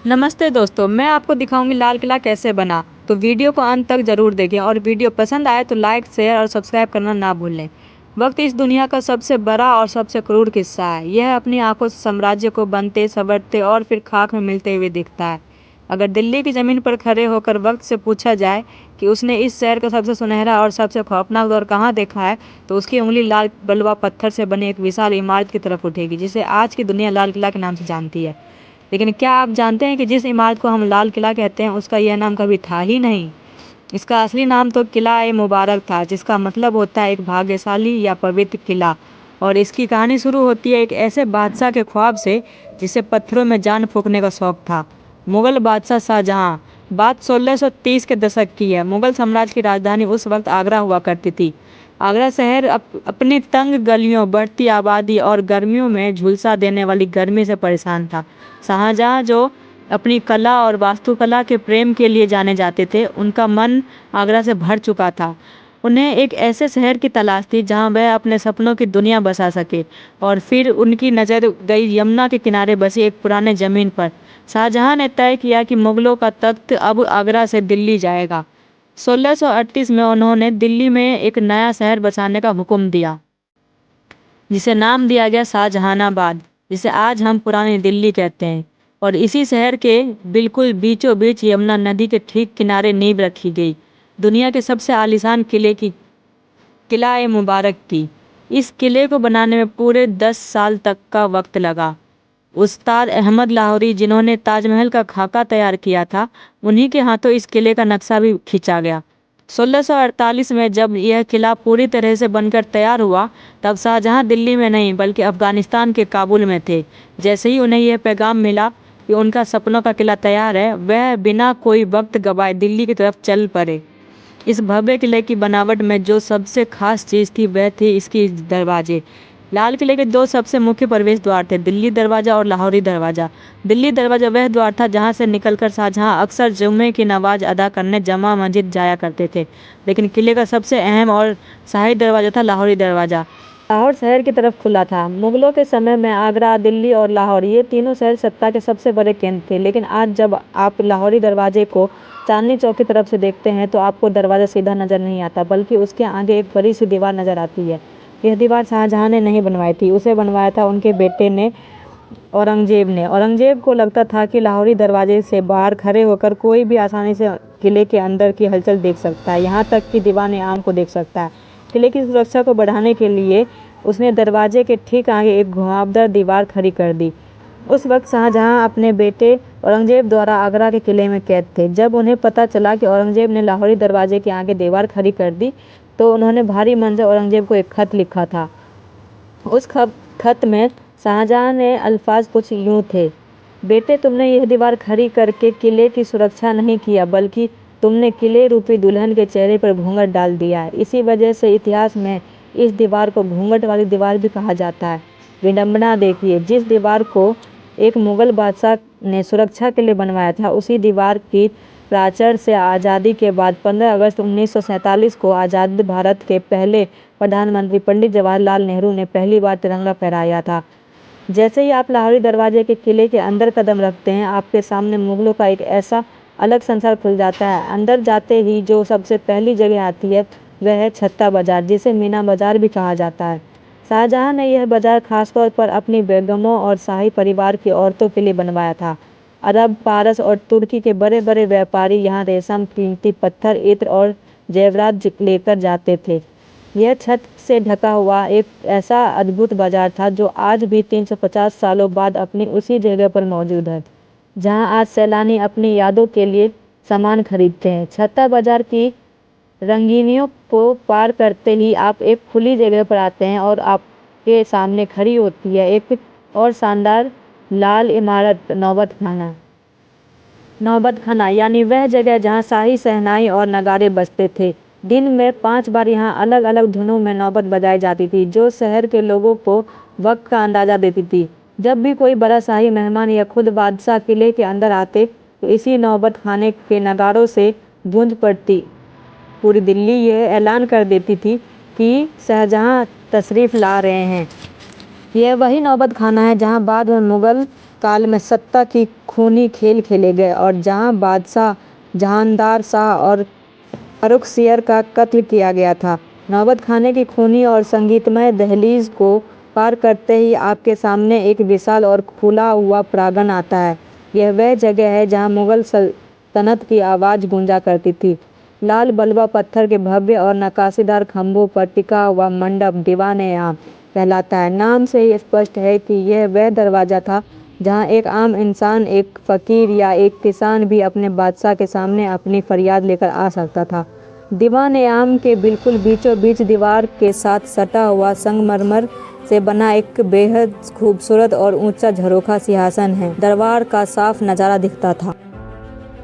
नमस्ते दोस्तों, मैं आपको दिखाऊंगी लाल किला कैसे बना। तो वीडियो को अंत तक जरूर देखें और वीडियो पसंद आए तो लाइक शेयर और सब्सक्राइब करना ना भूलें। वक्त इस दुनिया का सबसे बड़ा और सबसे क्रूर किस्सा है। यह अपनी आंखों से साम्राज्य को बनते संवरते और फिर खाक में मिलते हुए दिखता है। अगर दिल्ली की ज़मीन पर खड़े होकर वक्त से पूछा जाए कि उसने इस शहर का सबसे सुनहरा और सबसे खौफनाक दौर कहाँ देखा है, तो उसकी उंगली लाल बलुआ पत्थर से बनी एक विशाल इमारत की तरफ उठेगी जिसे आज की दुनिया लाल किला के नाम से जानती है। लेकिन क्या आप जानते हैं कि जिस इमारत को हम लाल किला कहते हैं उसका यह नाम कभी था ही नहीं। इसका असली नाम तो किला ए मुबारक था, जिसका मतलब होता है एक भाग्यशाली या पवित्र किला। और इसकी कहानी शुरू होती है एक ऐसे बादशाह के ख्वाब से जिसे पत्थरों में जान फूंकने का शौक था। मुगल बादशाह शाहजहां। बात 1630 के दशक की है। मुगल साम्राज्य की राजधानी उस वक्त आगरा हुआ करती थी। आगरा शहर अपनी तंग गलियों, बढ़ती आबादी और गर्मियों में झुलसा देने वाली गर्मी से परेशान था। शाहजहां, जो अपनी कला और वास्तुकला के प्रेम के लिए जाने जाते थे, उनका मन आगरा से भर चुका था। उन्हें एक ऐसे शहर की तलाश थी जहां वह अपने सपनों की दुनिया बसा सके। और फिर उनकी नज़र गई यमुना के किनारे बसी एक पुराने ज़मीन पर। शाहजहां ने तय किया कि मुगलों का तख्त अब आगरा से दिल्ली जाएगा। 1638 में उन्होंने दिल्ली में एक नया शहर बसाने का हुक्म दिया, जिसे नाम दिया गया शाहजहानाबाद, जिसे आज हम पुरानी दिल्ली कहते हैं। और इसी शहर के बिल्कुल बीचों बीच यमुना नदी के ठीक किनारे नींव रखी गई दुनिया के सबसे आलीशान किले की, किला ए मुबारक की। इस किले को बनाने में पूरे 10 साल तक का वक्त लगा। उस्ताद अहमद लाहौरी, जिन्होंने ताजमहल का खाका तैयार किया था, उन्हीं के हाथों इस किले का नक्शा भी खींचा गया। 1648 में जब यह किला पूरी तरह से बनकर तैयार हुआ, तब शाहजहां दिल्ली में नहीं बल्कि अफगानिस्तान के काबुल में थे। जैसे ही उन्हें यह पैगाम मिला कि उनका सपनों का किला तैयार है, वह बिना कोई वक्त गवाए दिल्ली की तरफ चल पड़े। इस भव्य किले की बनावट में जो सबसे खास चीज़ थी वह थी इसकी दरवाजे। लाल किले के दो सबसे मुख्य प्रवेश द्वार थे, दिल्ली दरवाज़ा और लाहौरी दरवाज़ा। दिल्ली दरवाज़ा वह द्वार था जहां से निकलकर शाहजहां अक्सर जुम्मे की नमाज अदा करने जमा मस्जिद जाया करते थे। लेकिन किले का सबसे अहम और शाही दरवाज़ा था लाहौरी दरवाज़ा। लाहौर शहर की तरफ खुला था। मुगलों के समय में आगरा, दिल्ली और लाहौर, ये तीनों शहर सत्ता के सबसे बड़े केंद्र थे। लेकिन आज जब आप लाहौरी दरवाजे को चांदनी चौक की तरफ से देखते हैं तो आपको दरवाज़ा सीधा नज़र नहीं आता, बल्कि उसके आगे एक बड़ी सी दीवार नज़र आती है। यह दीवार शाहजहां ने नहीं बनवाई थी, उसे बनवाया था उनके बेटे ने, औरंगजेब ने। औरंगजेब को लगता था कि लाहौरी दरवाजे से बाहर खड़े होकर कोई भी आसानी से किले के अंदर की हलचल देख सकता है, यहाँ तक कि दीवाने आम को देख सकता है। किले की सुरक्षा को बढ़ाने के लिए उसने दरवाजे के ठीक आगे एक घुमावदार दीवार खड़ी कर दी। उस वक्त शाहजहां अपने बेटे औरंगजेब द्वारा आगरा के किले में कैद थे। जब उन्हें पता चला कि औरंगजेब ने लाहौरी दरवाजे के आगे दीवार खड़ी कर दी, तो उन्होंने भारी मन से औरंगजेब को एक खत लिखा था। उस खत में शाहजहां ने अल्फाज कुछ यूँ थे: बेटे, तुमने यह दीवार खड़ी करके किले की सुरक्षा नहीं किया, बल्कि तुमने किले रूपी दुल्हन के चेहरे पर घूंघट डाल दिया है। इसी वजह से इतिहास में इस दीवार को घूंघट वाली दीवार भी कहा जाता है। विडंबना देखिए, जिस दीवार को एक मुगल बादशाह ने सुरक्षा के लिए बनवाया था, उसी दीवार की प्राचीर से आज़ादी के बाद 15 अगस्त 1947 को आज़ाद भारत के पहले प्रधानमंत्री पंडित जवाहरलाल नेहरू ने पहली बार तिरंगा फहराया था। जैसे ही आप लाहौरी दरवाजे के किले के अंदर कदम रखते हैं, आपके सामने मुगलों का एक ऐसा अलग संसार खुल जाता है। अंदर जाते ही जो सबसे पहली जगह आती है वह है छत्ता बाजार, जिसे मीना बाजार भी कहा जाता है। शाहजहां ने यह बाजार खासतौर पर अपनी बेगमों और शाही परिवार की औरतों के लिए बनवाया था। अरब, पारस और तुर्की के बड़े बड़े व्यापारी यहाँ रेशम, कीमती पत्थर, इत्र और जेवरात लेकर जाते थे। यह छत से ढका हुआ एक ऐसा अद्भुत बाजार था जो आज भी 350 सालों बाद अपनी उसी जगह पर मौजूद है, जहां आज सैलानी अपनी यादों के लिए सामान खरीदते हैं। छत्ता बाजार की रंगीनियों को पार करते ही आप एक खुली जगह पर आते हैं और आपके सामने खड़ी होती है एक और शानदार लाल इमारत, नौबत खाना। नौबत खाना यानी वह जगह जहां शाही शहनाई और नगाड़े बजते थे। दिन में 5 बार यहाँ अलग अलग धुनों में नौबत बजाई जाती थी, जो शहर के लोगों को वक्त का अंदाज़ा देती थी। जब भी कोई बड़ा शाही मेहमान या खुद बादशाह किले के अंदर आते, तो इसी नौबत खाने के नगाड़ों से गूंज पड़ती पूरी दिल्ली यह ऐलान कर देती थी कि शाहजहां तशरीफ़ ला रहे हैं। यह वही नौबत खाना है जहां बाद में मुगल काल में सत्ता की खूनी खेल खेले गए और जहां बादशाह जहांदार शाह और फारूक सियर का कत्ल किया गया था। नौबत खाने की खूनी और संगीतमय दहलीज को पार करते ही आपके सामने एक विशाल और खुला हुआ प्रांगण आता है। यह वह जगह है जहां मुगल सल्तनत की आवाज़ गूंजा करती थी। लाल बलुआ पत्थर के भव्य और नक्काशीदार खंभों पर टिका हुआ मंडप दीवान-ए-आम कहलाता है। नाम से ही स्पष्ट है कि यह वह दरवाज़ा था जहां एक आम इंसान, एक फ़कीर या एक किसान भी अपने बादशाह के सामने अपनी फरियाद लेकर आ सकता था। दीवान-ए-आम के बिल्कुल बीचों-बीच दीवार के साथ सटा हुआ संगमरमर से बना एक बेहद खूबसूरत और ऊंचा झरोखा सिंहासन है। दरबार का साफ नज़ारा दिखता था।